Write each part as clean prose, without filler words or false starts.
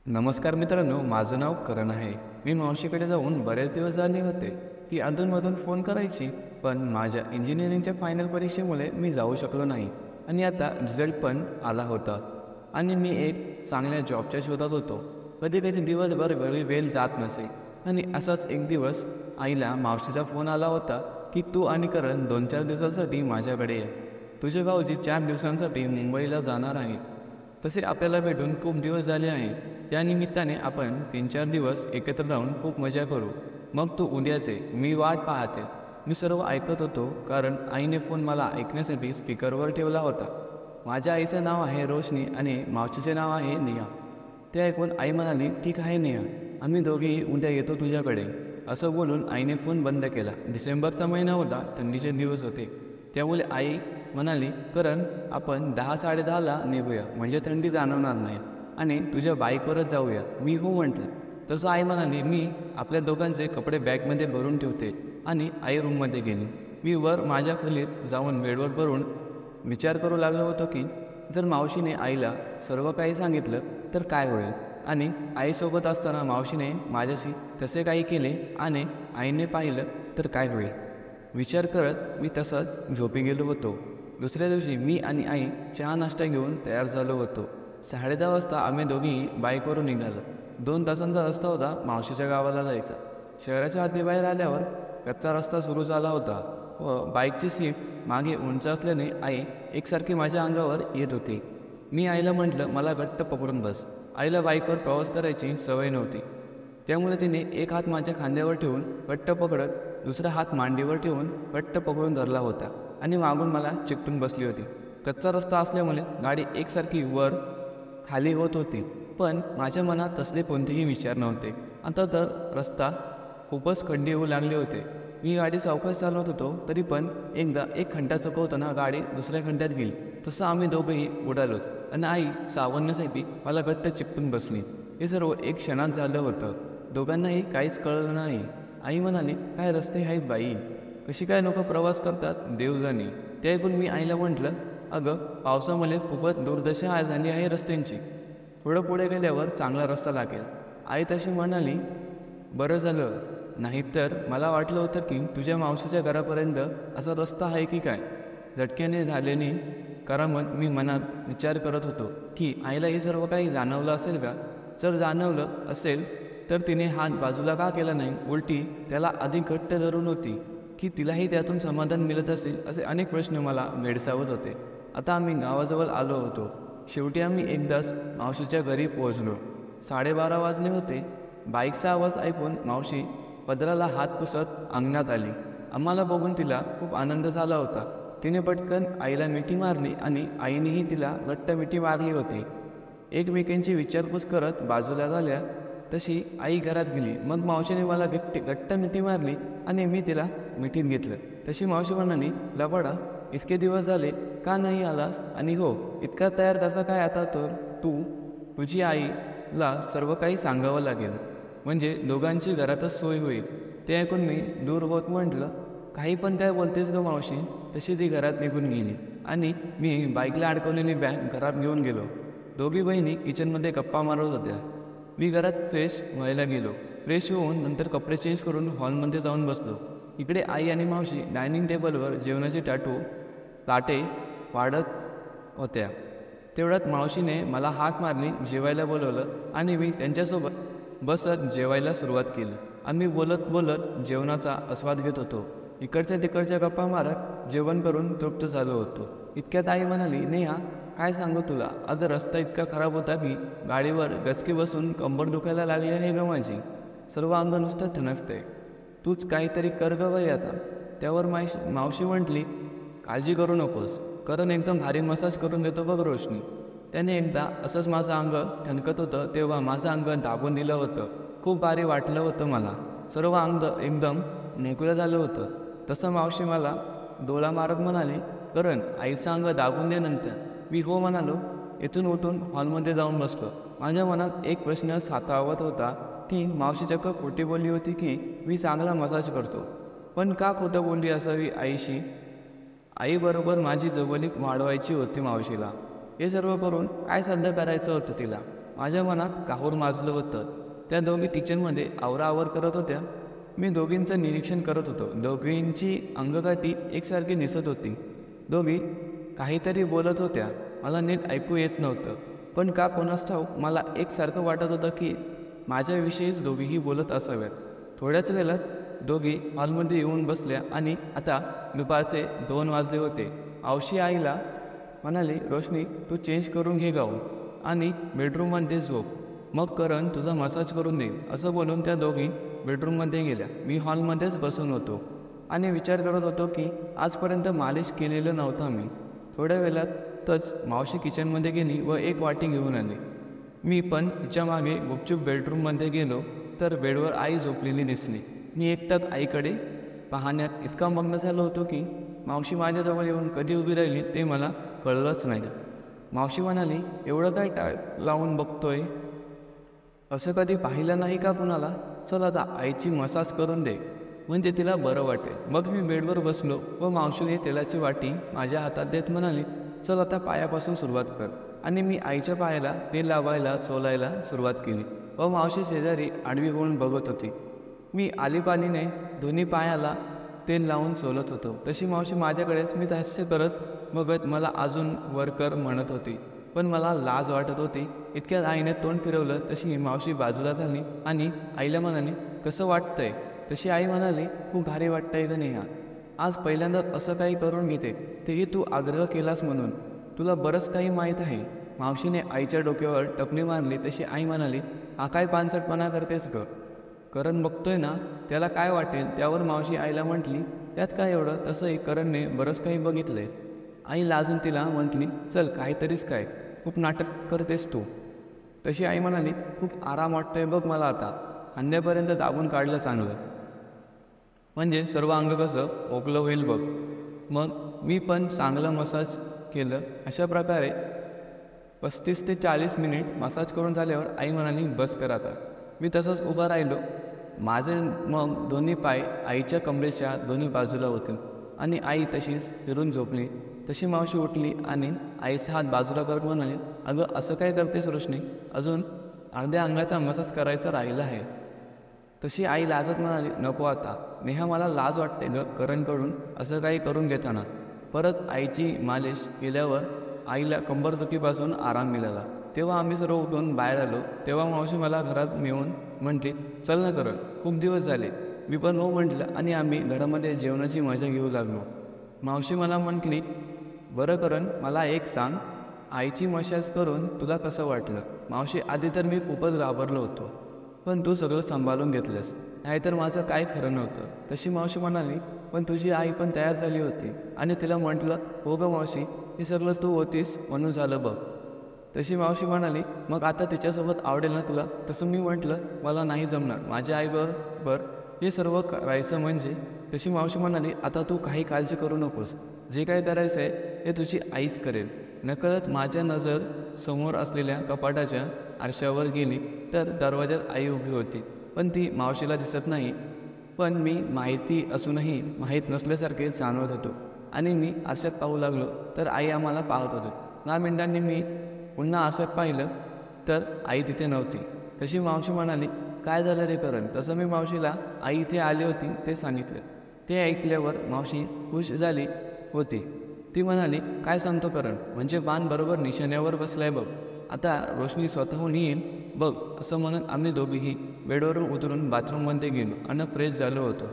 नमस्कार मित्रांनो, माझं नाव करण आहे. मी मावशीकडे जाऊन बरेच दिवस झाले होते. ती अधूनमधून फोन करायची, पण माझ्या इंजिनिअरिंगच्या फायनल परीक्षेमुळे मी जाऊ शकलो नाही. आणि आता रिझल्ट पण आला होता आणि मी एक चांगल्या जॉबच्या शोधात होतो. कधी कधी दिवसभर वेळ जात नसे. आणि असाच एक दिवस आईला मावशीचा फोन आला होता की तू आणि करण 2-4 दिवसांसाठी माझ्याकडे ये. तुझे भाऊजी 4 दिवसांसाठी मुंबईला जाणार आहे. तसे आपल्याला भेटून खूप दिवस झाले आहे. त्या निमित्ताने आपण 3-4 दिवस एकत्र राहून खूप मजा करू. मग तू उद्याच ये, मी वाट पाहते. मी सर्व ऐकत होतो, कारण आईने फोन मला ऐकण्यासाठी स्पीकरवर ठेवला होता. माझ्या आईचं नाव आहे रोशनी आणि मावशीचे नाव आहे नेहा. ते ऐकून आई म्हणाली, ठीक आहे नेहा, आम्ही दोघेही उद्या येतो तुझ्याकडे. असं बोलून आईने फोन बंद केला. डिसेंबरचा महिना होता, थंडीचे दिवस होते. त्यामुळे आई म्हणाली, करण आपण 10-10:30ला निघूया, म्हणजे थंडी जाणवणार नाही आणि तुझ्या बाईकवरच जाऊया. मी हो म्हटलं. तसं आई म्हणाली, मी आपल्या दोघांचे कपडे बॅगमध्ये भरून ठेवते. आणि आई रूममध्ये गेली. मी वर माझ्या खोलीत जाऊन बेडवर भरून विचार करू लागलो होतो की जर मावशीने आईला सर्व काही सांगितलं तर काय होईल, आणि आईसोबत असताना मावशीने माझ्याशी तसे काही केले आणि आईने पाहिलं तर काय होईल. विचार करत मी तसंच झोपी गेलो होतो. दुसऱ्या दिवशी मी आणि आई चहा नाश्ता घेऊन तयार झालो होतो. 10:30 वाजता आम्ही दोघीही बाईकवरून निघालो. 2 तासांचा रस्ता होता मावशीच्या गावाला जायचा. शहराच्या आतमध्ये आल्यावर कच्चा रस्ता सुरू झाला होता व बाईकची सीट मागे उंच असल्याने आई एकसारखी माझ्या अंगावर येत होती. मी आईला म्हटलं, मला घट्ट पकडून बस. आईला बाईकवर प्रवास करायची सवय नव्हती, त्यामुळे तिने एक हात माझ्या खांद्यावर ठेवून घट्ट पकडत दुसरा हात मांडीवर ठेवून घट्ट पकडून धरला होता आणि मागून मला चिकटून बसली होती. कच्चा रस्ता असल्यामुळे गाडी एकसारखी वर खाली होत होती, पण माझ्या मनात तसले कोणतेही विचार नव्हते. आता तर रस्ता खूपच खड्डे होऊ लागले होते. मी गाडी सावकाश चालवत होतो, तरी पण एकदा एक खड्डा चुकवताना गाडी दुसऱ्या खड्ड्यात गेली. तसं आम्ही दोघंही उडालोच आणि आई सावरण्यासाठी मला घट्ट चिपटून बसली. हे सर्व एक क्षणात झालं होतं. दोघांनाही काहीच कळलं नाही. आई म्हणाली, काय रस्ते आहेत बाई, कशी काय लोक प्रवास करतात देव जाणे. ते ऐकून मी आईला म्हटलं, अगं पावसामुळे खूपच दुर्दशा झाली आहे रस्त्यांची, थोडं पुढे गेल्यावर चांगला रस्ता लागेल. आई तशी म्हणाली, बरं झालं, नाहीतर मला वाटलं होतं की तुझ्या मावशीच्या घरापर्यंत असा रस्ता आहे की काय. झटक्याने झाल्याने करामत मी मनात विचार करत होतो की आईला हे सर्व काही जाणवलं असेल का. जर जाणवलं असेल तर तिने हात बाजूला का केला नाही, उलटी त्याला अधिक घट्ट धरून होती की तिलाही त्यातून समाधान मिळत असेल, असे अनेक प्रश्न मला भेडसावत होते. आता आम्ही गावाजवळ आलो होतो. शेवटी आम्ही एकदाच मावशीच्या घरी पोहोचलो. 12:30 वाजले होते. बाईकचा आवाज ऐकून मावशी पदराला हात पुसत अंगणात आली. आम्हाला बघून तिला खूप आनंद झाला होता. तिने पटकन आईला मिठी मारली आणि आईनेही तिला घट्ट मिठी मारली होती. एकमेकांची विचारपूस करत बाजूला झाल्या तशी आई घरात गेली. मग मावशीने मला घट्ट मिठी मारली आणि मी तिला मिठीत घेतलं. तशी मावशी म्हणाली, लबाडा, इतके दिवस झाले का नाही आलास, आणि हो इतका तयार कसा काय आता. तर तुझी आईला सर्व काही सांगावं लागेल, म्हणजे दोघांची घरातच सोय होईल. ते ऐकून मी दूर होत म्हटलं, काही पण काय बोलतेस ग मावशी. तशी ती घरात निघून गेली आणि मी बाईकला अडकवलेली बॅग घरात घेऊन गेलो. दोघी बहिणी किचनमध्ये गप्पा मारत होत्या. मी घरात फ्रेश व्हायला गेलो. फ्रेश होऊन नंतर कपडे चेंज करून हॉलमध्ये जाऊन बसलो. इकडे आई आणि मावशी डायनिंग टेबलवर जेवणाचे ताटे वाढत होत्या. तेवढ्यात मावशीने मला हाक मारली, जेवायला बोलवलं आणि मी त्यांच्यासोबत बसत जेवायला सुरुवात केली. आम्ही बोलत बोलत जेवणाचा आस्वाद घेत होतो. इकडच्या तिकडच्या गप्पा मारत जेवण करून तृप्त झालो होतो. इतक्यात आई म्हणाली, नेहा, काय सांगू तुला, अगं रस्ता इतका खराब होता की गाडीवर गचके बसून कंबर दुखायला लागली आहे ग माझी. सर्व अंग नुसतं ठणकतंय. तूच काहीतरी कर ग बाई आता. त्यावर मावशी म्हटली, काळजी करू नकोस, करण एकदम भारी मसाज करून देतो बघ रोशनी. त्याने एकदा असंच माझं अंग ठणकत होतं तेव्हा माझं अंग दाबून दिलं होतं. खूप भारी वाटलं होतं मला. सर्व अंग एकदम नेकुलं झालं होतं. तसं मावशी मला डोळा मारत म्हणाली, करण आईचं अंग दाबून दे नंतर. मी हो म्हणालो. इथून उठून हॉलमध्ये जाऊन बसलो. माझ्या मनात एक प्रश्न सातावत होता की मावशी चक्क खोटी बोलली होती की मी चांगला मसाज करतो, पण का खोटं बोलली असावी आईशी. आईबरोबर माझी जवळीक वाढवायची होती मावशीला. हे सर्व करून काय साध्य करायचं होतं तिला. माझ्या मनात काहूर माजलं होतं. त्या दोघी किचनमध्ये आवराआवर करत होत्या. मी दोघींचं निरीक्षण करत होतो. दोघींची अंगकाठी एकसारखी दिसत होती. दोघी काहीतरी बोलत होत्या. मला नीट ऐकू येत नव्हतं, पण का कोणास ठाऊक मला एकसारखं वाटत होतं की माझ्याविषयीच दोघीही बोलत असाव्यात. थोड्याच वेळात दोघी हॉलमध्ये येऊन बसल्या आणि आता दुपारचे 2 वाजले होते. मावशी आईला म्हणाली, रोशनी तू चेंज करून घे गाऊन आणि बेडरूममध्ये झोप, मग करण तुझा मसाज करून देईल. असं बोलून त्या दोघी बेडरूममध्ये गेल्या. मी हॉलमध्येच बसून होतो आणि विचार करत होतो की आजपर्यंत मालिश केलेलं नव्हता मी. थोड्या वेळातच मावशी किचनमध्ये गेली व एक वाटी घेऊन आली. मी पण तिच्या मागे गुपचूप बेडरूममध्ये गेलो तर बेडवर आई झोपलेली दिसली. मी एकटक आईकडे पाहण्यात इतका मग्न झालो होतो की मावशी माझ्याजवळ येऊन कधी उभी राहिली ते मला कळलंच नाही. मावशी म्हणाली, एवढं काय टाळ लावून बघतोय, असं कधी पाहिलं नाही का कुणाला? चल आता आईची मसाज करून दे, म्हणजे तिला बरं वाटेल. मग मी बेडवर बसलो व मावशीने तेलाची वाटी माझ्या हातात देत म्हणाली, चल आता पायापासून सुरुवात कर. आणि मी आईच्या पायाला तेल लावायला चोलायला सुरुवात केली व मावशी शेजारी आडवी होऊन बघत होती. मी आलीपालीने दोन्ही पायाला तेल लावून चोलत होतो. तशी मावशी माझ्याकडेच मी हास्य करत बघत मला अजून वर कर म्हणत होती, पण मला लाज वाटत होती. इतक्यात आईने तोंड फिरवलं तशी मावशी बाजूला झाली आणि आईला म्हणाली, कसं वाटतंय? तशी आई म्हणाली, खूप भारी वाटतंय का नेहा, आज पहिल्यांदा असं काही करून घेते, तेही तू आग्रह केलास म्हणून. तुला बरंच काही माहीत आहे. मावशीने आईच्या डोक्यावर टपली मारली तशी आई म्हणाली, हा काय पानसटपणा करतेस ग? करण बघतोय ना, त्याला काय वाटेल? त्यावर मावशी आईला म्हटली, त्यात काय एवढं, तसंही करणने बरंच काही बघितलंय. आई लाजून तिला म्हटली, चल काहीतरीच काय, खूप नाटक करतेस तू. तशी आई म्हणाली, खूप आराम वाटतोय बघ मला आता, खांद्यापर्यंत दाबून काढलं चांगलं, म्हणजे सर्व अंग कसं ओकलं होईल बघ. मग मी पण चांगलं मसाज केलं. अशा प्रकारे 35 ते 40 मिनिट मसाज करून झाल्यावर आई म्हणाली, बस कर आता. मी तसंच उभा राहिलो. माझे मग दोन्ही पाय आईच्या कमरेच्या दोन्ही बाजूला होते आणि आई तशीच फिरून झोपली. तशी मावशी उठली आणि आईचा हात बाजूला करत म्हणाली, अगं असं काय करतेस रोशनी, अजून अर्ध्या अंगाचा मसाज करायचा राहिला आहे. तशी आई लाजत म्हणाली, नको आता नेहा, मला लाज वाटते ग करणकडून असं काही करून घेताना. परत आईची मालिश केल्यावर आईला कंबरदुखीपासून आराम मिळाला. तेव्हा आम्ही सर्व उठून बाहेर आलो. तेव्हा मावशी मला घरात मिळून म्हटली, चल ना करण, खूप दिवस झाले. मी पण हो म्हटलं आणि आम्ही घरामध्ये जेवणाची मजा घेऊ लागलो. मावशी मला म्हटली, बरं करण, मला एक सांग, आईची मसाज करून तुला कसं वाटलं? मावशी, आधी तर मी खूपच घाबरलो होतो, पण तू सगळं सांभाळून घेतलंस, नाहीतर माझं काय खरं नव्हतं. तशी मावशी म्हणाली, पण तुझी आई पण तयार झाली होती आणि तिला म्हटलं, हो गं मावशी, हे सगळं तू होतीस म्हणून झालं बघ. तशी मावशी म्हणाली, मग आता तिच्यासोबत आवडेल ना तुला? तसं मी म्हटलं, मला नाही जमणार, माझ्या आईबरोबर हे सर्व करायचं म्हणजे. तशी मावशी म्हणाली, आता तू काही काळजी करू नकोस, जे काय करायचं आहे ते तुझी आईच करेल. नकळत माझ्या नजर समोर असलेल्या कपाटाच्या आरशावर गेली तर दरवाजात आई उभी होती, पण ती मावशीला दिसत नाही. पण मी माहिती असूनही माहीत नसल्यासारखे जाणवत होतो आणि मी आरशात पाहू लागलो तर आई आम्हाला पाहत होती. 10 मिनिटांनी मी पुन्हा आरशात पाहिलं तर आई तिथे नव्हती. तशी मावशी म्हणाली, काय झालं रे करण? तसं मी मावशीला आई इथे आली होती ते सांगितलं. ते ऐकल्यावर मावशी खुश झाली होती. ती म्हणाली, काय सांगतो करण, म्हणजे बाण बरोबर निशाण्यावर बसलाय बघ, आता रोशनी स्वतःहून येईल बघ. असं म्हणून आम्ही दोघीही बेडवरून उतरून बाथरूममध्ये गेलो आणि फ्रेश झालो होतो.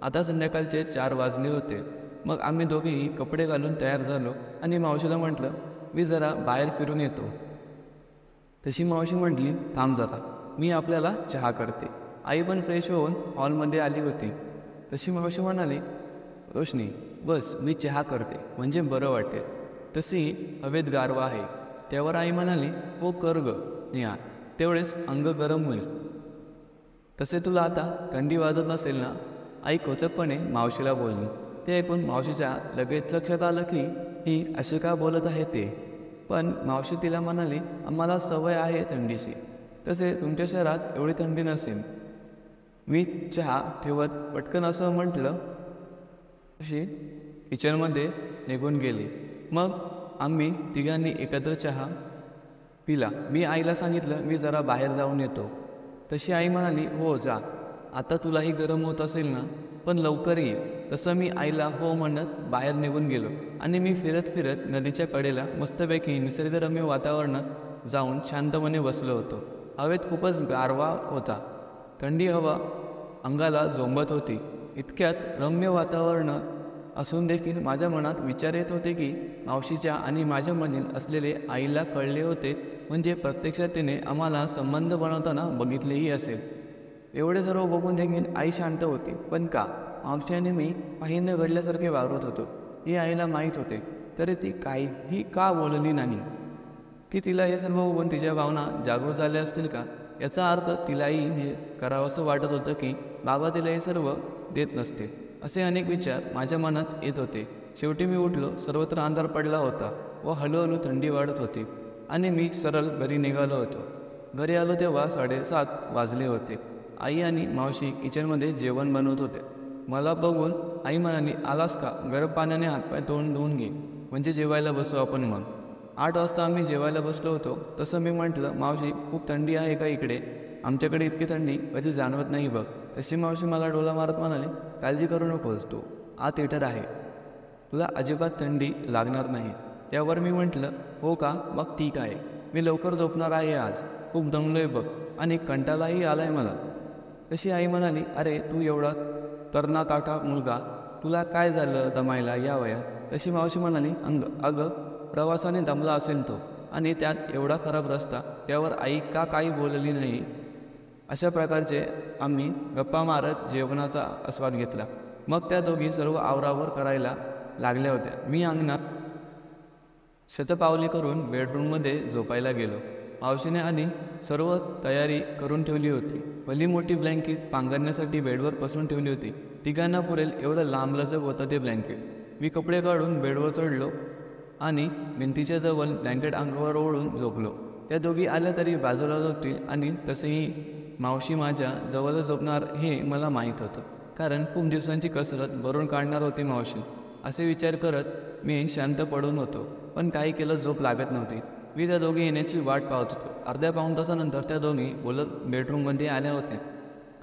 आता संध्याकाळचे 4 वाजले होते. मग आम्ही दोघेही कपडे घालून तयार झालो आणि मावशीला म्हटलं, मी जरा बाहेर फिरून येतो. तशी मावशी म्हटली, थांब जरा, मी आपल्याला चहा करते. आई पण फ्रेश होऊन हॉलमध्ये आली होती. तशी मावशी म्हणाली, रोशनी बस, मी चहा करते, म्हणजे बरं वाटेल, तशी हवेत गारवा आहे. त्यावर आई म्हणाली, हो कर ग नेहा, तेवढेच अंग गरम होईल. तसे तुला आता थंडी वाजत नसेल ना? आई खोचकपणे मावशीला बोलली. ते ऐकून मावशीच्या लगेच लक्षात आलं की ही अशी का बोलत आहे ते. पण मावशी तिला म्हणाली, आम्हाला सवय आहे थंडीची, तसे तुमच्या शहरात एवढी थंडी नसेल. मी चहा ठेवत पटकन असं म्हटलं अशी किचनमध्ये निघून गेली. मग आम्ही तिघांनी एकत्र चहा पिला. मी आईला सांगितलं मी जरा बाहेर जाऊन येतो. तशी आई म्हणाली, हो जा, आता तुलाही गरम होत असेल ना, पण लवकर ये. तसं मी आईला हो म्हणत बाहेर निघून गेलो आणि मी फिरत फिरत नदीच्या कडेला मस्तपैकी निसर्गरम्य वातावरणात जाऊन शांतपणे बसलो होतो. हवेत खूपच गारवा होता. थंडी हवा अंगाला झोंबत होती. इतक्यात रम्य वातावरण असून देखील माझ्या मनात विचार येत होते की मावशीच्या आणि माझ्यामधील असलेले आईला कळले होते, म्हणजे प्रत्यक्षात तिने आम्हाला संबंध बनवताना बघितलेही असेल. एवढे सर्व बघून देखील आई शांत होती. पण का? मावशी आणि मी काही न घडल्यासारखे वावरत होतो हे आईला माहीत होते, तरी ती काहीही का बोलली नाही? की तिला हे सर्व बघून तिच्या भावना जागरूक झाल्या असतील का? याचा अर्थ तिलाही हे करावंसं वाटत होतं की बाबा तिला हे सर्व देत नसते. असे अनेक विचार माझ्या मनात येत होते. शेवटी मी उठलो. सर्वत्र अंधार पडला होता व हळूहळू थंडी वाढत होती आणि मी सरळ घरी निघालो होतो. घरी आलो तेव्हा 7:30 वाजले होते. आई आणि मावशी किचनमध्ये जेवण बनवत होते. मला बघून आई म्हणाली, आलास का? गरम पाण्याने हातपाय धुवून घे, म्हणजे जेवायला बसू आपण मग. 8 वाजता आम्ही जेवायला बसलो होतो. तसं मी म्हटलं, मावशी खूप थंडी आहे का इकडे? आमच्याकडे इतकी थंडी कधी जाणवत नाही बघ. तशी मावशी मला डोला मारत म्हणाली, काळजी करू नकोस, तू आत हिटर आहे, तुला अजिबात थंडी लागणार नाही. त्यावर मी म्हटलं, हो का? मग ठीक आहे, मी लवकर झोपणार आहे आज. खूप दमलोय बघ आणि कंटाळाही आलाय मला. तशी आई म्हणाली, अरे तू एवढा तरणा ताठा मुलगा, तुला काय झालं दमायला या वयात? तशी मावशी म्हणाली, अगं प्रवासाने दमला असेल तो, आणि त्यात एवढा खराब रस्ता, त्यावर आई का काही बोलली नाही. अशा प्रकारचे आम्ही गप्पा मारत जेवणाचा आस्वाद घेतला. मग त्या दोघी सर्व आवरावर करायला लागल्या होत्या. मी अंगणात शतपावली करून बेडरूममध्ये झोपायला गेलो. मावशीने आणि सर्व तयारी करून ठेवली होती. भली मोठी ब्लँकेट पांघरण्यासाठी बेडवर पसरून ठेवली होती. तिघांना पुरेल एवढं लांबलचक होतं ते ब्लँकेट. मी कपडे काढून बेडवर चढलो आणि भिंतीच्या जवळ ब्लँकेट अंगावर ओढून झोपलो. त्या दोघी आल्या तरी बाजूला झोपतील आणि तसेही मावशी माझ्या जवळच झोपणार हे मला माहीत होतं, कारण खूप दिवसांची कसरत भरून काढणार होती मावशी. असे विचार करत मी शांत पडून होतो, पण काही केलं झोप लागत नव्हती. मी त्या दोघी येण्याची वाट पाहत होतो. अर्ध्या पाऊण तासानंतर त्या दोघी बोलत बेडरूममध्ये आल्या होत्या.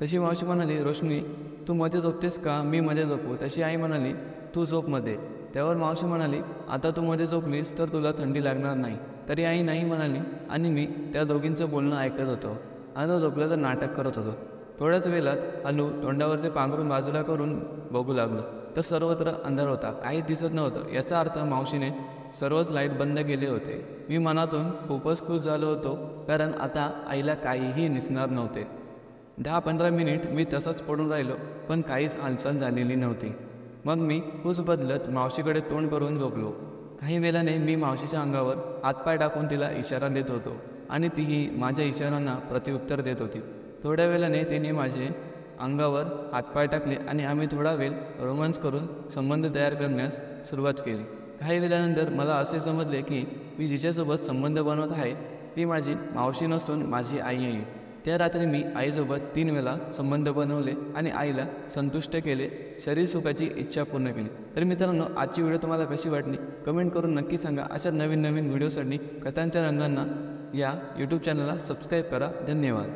तशी मावशी म्हणाली, रोशनी तू मध्ये झोपतेस का? मी मध्ये झोपू? तशी आई म्हणाली, तू झोप मध्ये. त्यावर मावशी म्हणाली, आता तू मध्ये झोपलीस तर तुला थंडी लागणार नाही. तरी आई नाही म्हणाली आणि मी त्या दोघींचं बोलणं ऐकत होतो. आता झोपलं तर नाटक करत होतो. थोड्याच वेळात हलू तोंडावरचे पांघरून बाजूला करून बघू लागलो तर सर्वत्र अंधार होता. काहीच दिसत नव्हतं. याचा अर्थ मावशीने सर्वच लाईट बंद केले होते. मी मनातून खूपच खुश झालो होतो, कारण आता आईला काहीही दिसणार नव्हते. 10-15 मिनिट मी तसंच पडून राहिलो, पण काहीच हालचाल झालेली नव्हती. मग मी हुस बदलत मावशीकडे तोंड करून झोपलो. काही वेळाने मी मावशीच्या अंगावर हातपाय टाकून तिला इशारा देत होतो आणि तीही माझ्या इशाऱ्यांना प्रत्युत्तर देत होती. थोड्या वेळाने तिने माझे अंगावर हातपाय टाकले आणि आम्ही थोडा वेळ रोमांस करून संबंध तयार करण्यास सुरुवात केली. काही वेळानंतर मला असे समजले की मी जिच्यासोबत संबंध बनवत आहे ती माझी मावशी नसून माझी आई आहे. त्या रात्री मी आईसोबत 3 वेळा संबंध बनवले आणि आईला संतुष्ट केले, शरीर सुखाची इच्छा पूर्ण केली. तर मित्रांनो, आजची व्हिडिओ तुम्हाला कशी वाटली कमेंट करून नक्की सांगा. अशा नवीन नवीन व्हिडिओसाठी कथांच्या रंगांना या यूट्यूब चॅनलला सबस्क्राईब करा. धन्यवाद.